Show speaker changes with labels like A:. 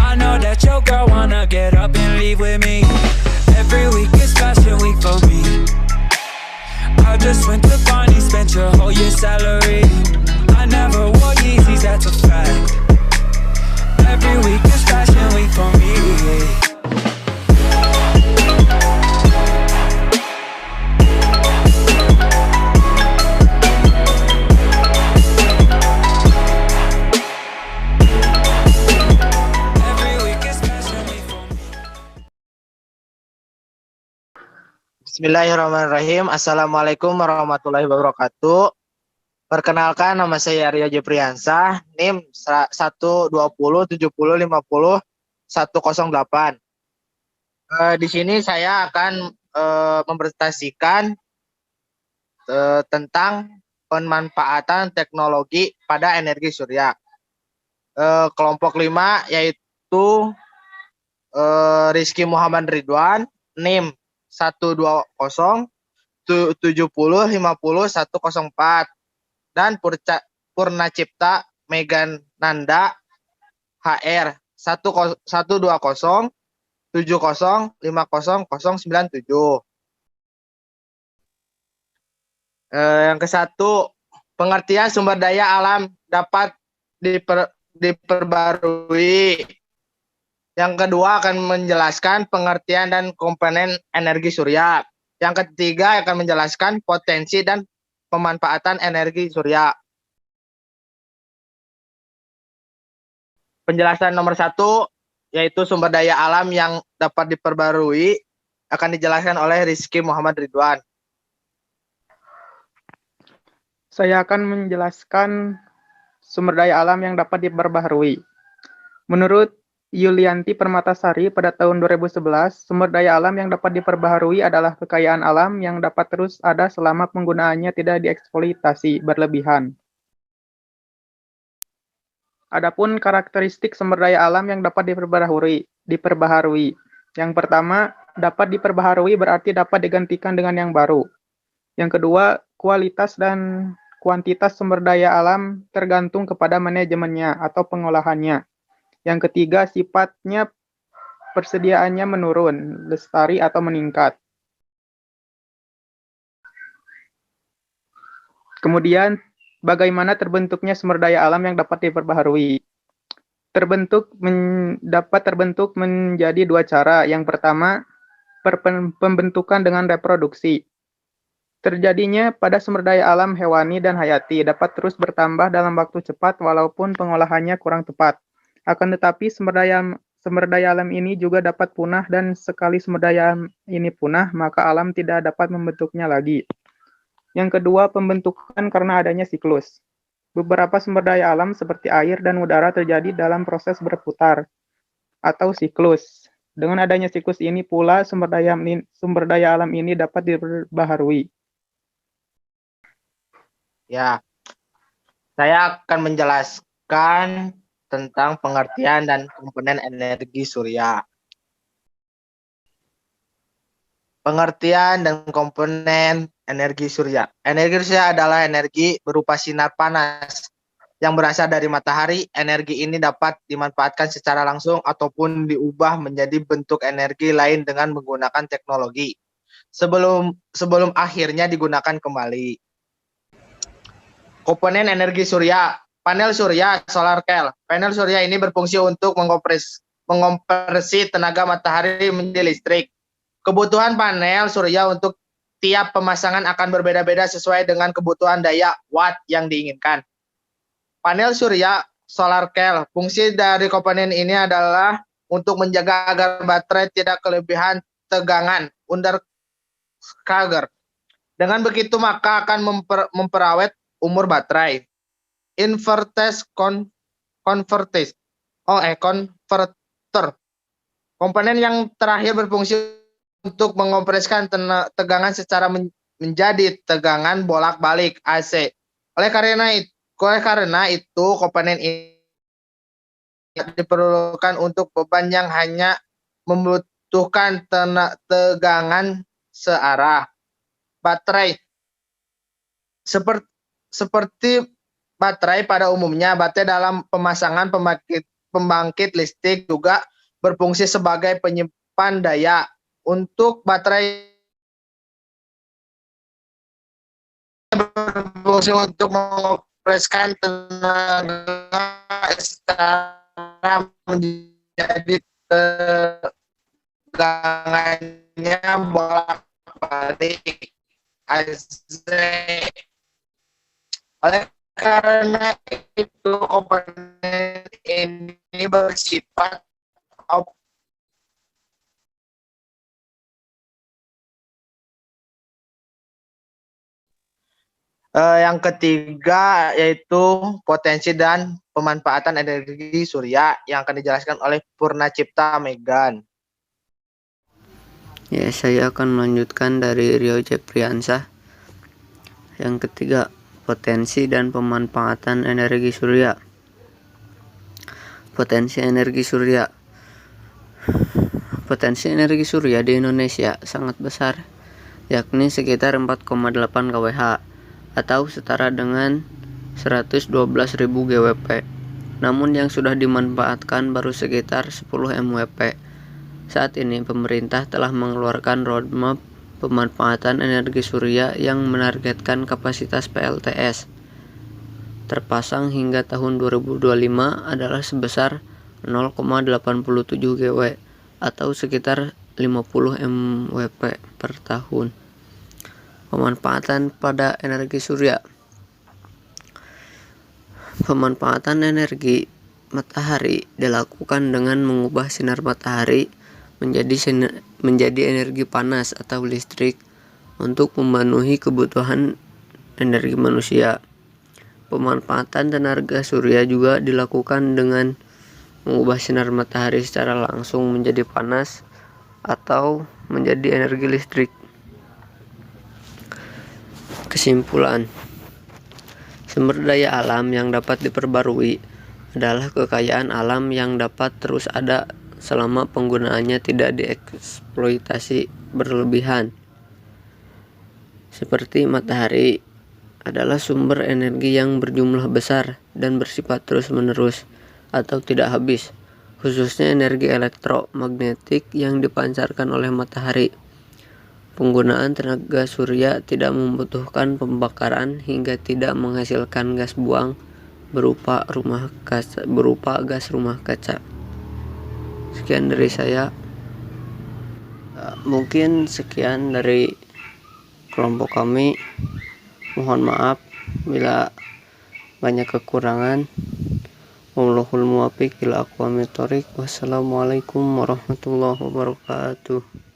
A: I know that your girl wanna get up and leave with me. Every week is fashion week for me. I just went to Barney, spent your whole year's salary. I never wore Yeezys, that's a fact. Every week is fashion week for me.
B: Bismillahirrahmanirrahim. Assalamualaikum warahmatullahi wabarakatuh. Perkenalkan, nama saya Aryo Jepriansah, NIM 12070500108. Di sini saya akan mempresentasikan tentang pemanfaatan teknologi pada energi surya. Kelompok 5 yaitu Rizky Muhammad Ridwan, NIM 12070500104, dan Purna Cipta Megan Nanda HR 12070500097. Yang ke-1, pengertian sumber daya alam dapat diperbarui. Yang kedua akan menjelaskan pengertian dan komponen energi surya. Yang ketiga akan menjelaskan potensi dan pemanfaatan energi surya. Penjelasan nomor 1 yaitu sumber daya alam yang dapat diperbarui akan dijelaskan oleh Rizky Muhammad Ridwan.
C: Saya akan menjelaskan sumber daya alam yang dapat diperbaharui. Menurut Yulianti Permatasari pada tahun 2011, sumber daya alam yang dapat diperbaharui adalah kekayaan alam yang dapat terus ada selama penggunaannya tidak dieksploitasi berlebihan. Adapun karakteristik sumber daya alam yang dapat diperbaharui. Yang pertama, dapat diperbaharui berarti dapat digantikan dengan yang baru. Yang kedua, kualitas dan kuantitas sumber daya alam tergantung kepada manajemennya atau pengolahannya. Yang ketiga, sifatnya persediaannya menurun, lestari atau meningkat. Kemudian, bagaimana terbentuknya sumber daya alam yang dapat diperbaharui? Dapat terbentuk menjadi dua cara. Yang pertama, pembentukan dengan reproduksi. Terjadinya pada sumber daya alam hewani dan hayati dapat terus bertambah dalam waktu cepat walaupun pengolahannya kurang tepat. Akan tetapi sumber daya alam ini juga dapat punah, dan sekali sumber daya ini punah, maka alam tidak dapat membentuknya lagi. Yang kedua, pembentukan karena adanya siklus. Beberapa sumber daya alam seperti air dan udara terjadi dalam proses berputar atau siklus. Dengan adanya siklus ini pula sumber daya alam ini dapat diperbaharui.
B: Ya, saya akan menjelaskan tentang pengertian dan komponen energi surya. Pengertian dan komponen energi surya. Energi surya adalah energi berupa sinar panas yang berasal dari matahari. Energi ini dapat dimanfaatkan secara langsung ataupun diubah menjadi bentuk energi lain dengan menggunakan teknologi sebelum akhirnya digunakan kembali. Komponen energi surya. Panel surya, solar cell. Panel surya ini berfungsi untuk mengonversi tenaga matahari menjadi listrik. Kebutuhan panel surya untuk tiap pemasangan akan berbeda-beda sesuai dengan kebutuhan daya watt yang diinginkan. Panel surya, solar cell. Fungsi dari komponen ini adalah untuk menjaga agar baterai tidak kelebihan tegangan undercharge. Dengan begitu maka akan memperawet umur baterai. Konverter. Komponen yang terakhir berfungsi untuk mengompreskan tegangan secara menjadi tegangan bolak-balik AC. Oleh karena itu komponen ini diperlukan untuk beban yang hanya membutuhkan tegangan searah. Baterai. Seperti baterai pada umumnya, baterai dalam pemasangan pembangkit listrik juga berfungsi sebagai penyimpan daya. Untuk baterai berfungsi untuk mengoperasikan tenaga secara menjadi tegangannya bolak-balik AC. Oleh karena itu komponen ini bersifat yang ketiga yaitu potensi dan pemanfaatan energi surya yang akan dijelaskan oleh Purna Cipta Megan.
D: Ya, saya akan melanjutkan dari Rio Jepriansah. Yang ketiga, potensi dan pemanfaatan energi surya. Potensi energi surya. Potensi energi surya di Indonesia sangat besar, yakni sekitar 4,8 kWh atau setara dengan 112.000 GWP. Namun yang sudah dimanfaatkan baru sekitar 10 MWP. Saat ini pemerintah telah mengeluarkan roadmap pemanfaatan energi surya yang menargetkan kapasitas PLTS terpasang hingga tahun 2025 adalah sebesar 0,87 GW atau sekitar 50 MWP per tahun. Pemanfaatan pada energi surya. Pemanfaatan energi matahari dilakukan dengan mengubah sinar matahari menjadi energi panas atau listrik untuk memenuhi kebutuhan energi manusia. Pemanfaatan tenaga surya juga dilakukan dengan mengubah sinar matahari secara langsung menjadi panas atau menjadi energi listrik. Kesimpulan, sumber daya alam yang dapat diperbarui adalah kekayaan alam yang dapat terus ada selama penggunaannya tidak dieksploitasi berlebihan. Seperti matahari adalah sumber energi yang berjumlah besar dan bersifat terus-menerus atau tidak habis, khususnya energi elektromagnetik yang dipancarkan oleh matahari. Penggunaan tenaga surya tidak membutuhkan pembakaran hingga tidak menghasilkan gas buang berupa gas rumah kaca. Sekian dari saya. Mungkin sekian dari kelompok kami. Mohon maaf bila banyak kekurangan. Wallahul muwaffiq ila aqwamit thoriq. Wassalamualaikum warahmatullahi wabarakatuh.